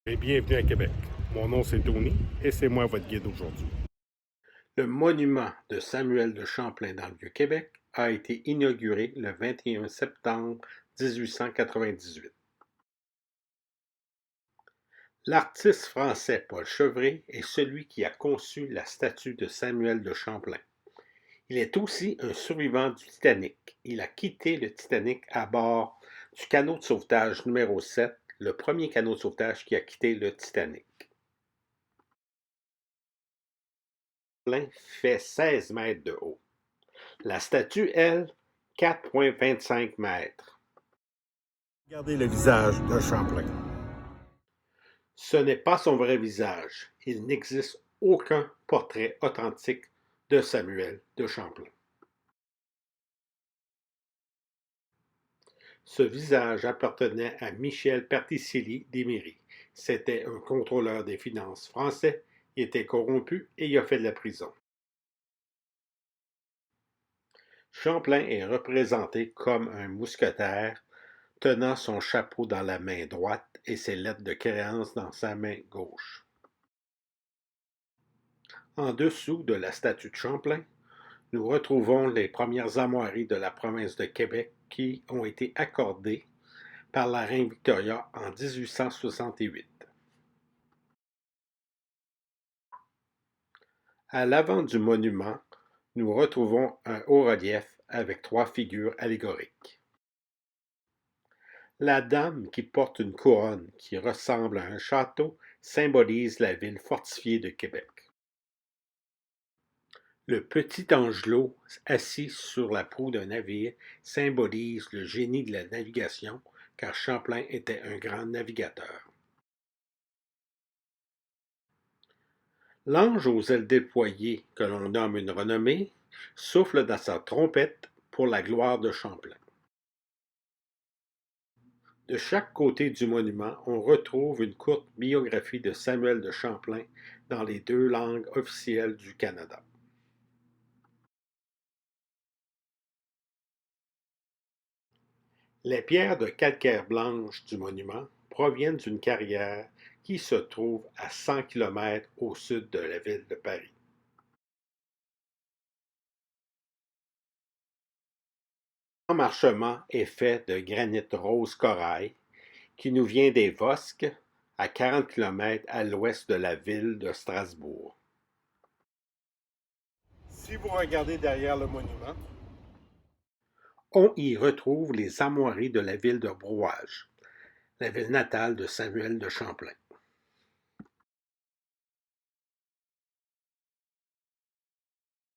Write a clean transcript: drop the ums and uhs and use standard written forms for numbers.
Et bienvenue à Québec. Mon nom c'est Tony et c'est moi votre guide aujourd'hui. Le monument de Samuel de Champlain dans le Vieux-Québec a été inauguré le 21 septembre 1898. L'artiste français Paul Chevret est celui qui a conçu la statue de Samuel de Champlain. Il est aussi un survivant du Titanic. Il a quitté le Titanic à bord du canot de sauvetage numéro 7, le premier canot de sauvetage qui a quitté le Titanic. Champlain fait 16 mètres de haut. La statue, elle, 4,25 mètres. Regardez le visage de Champlain. Ce n'est pas son vrai visage. Il n'existe aucun portrait authentique de Samuel de Champlain. Ce visage appartenait à Michel Perticelli d'Émery. C'était un contrôleur des finances français. Il était corrompu et il a fait de la prison. Champlain est représenté comme un mousquetaire tenant son chapeau dans la main droite et ses lettres de créance dans sa main gauche. En dessous de la statue de Champlain, nous retrouvons les premières armoiries de la province de Québec qui ont été accordées par la reine Victoria en 1868. À l'avant du monument, nous retrouvons un haut-relief avec 3 figures allégoriques. La dame qui porte une couronne qui ressemble à un château symbolise la ville fortifiée de Québec. Le petit angelot assis sur la proue d'un navire symbolise le génie de la navigation car Champlain était un grand navigateur. L'ange aux ailes déployées, que l'on nomme une renommée, souffle dans sa trompette pour la gloire de Champlain. De chaque côté du monument, on retrouve une courte biographie de Samuel de Champlain dans les 2 langues officielles du Canada. Les pierres de calcaire blanche du monument proviennent d'une carrière qui se trouve à 100 km au sud de la ville de Paris. L'emmarchement est fait de granit rose corail qui nous vient des Vosges, à 40 km à l'ouest de la ville de Strasbourg. Si vous regardez derrière le monument, on y retrouve les armoiries de la ville de Brouage, la ville natale de Samuel de Champlain.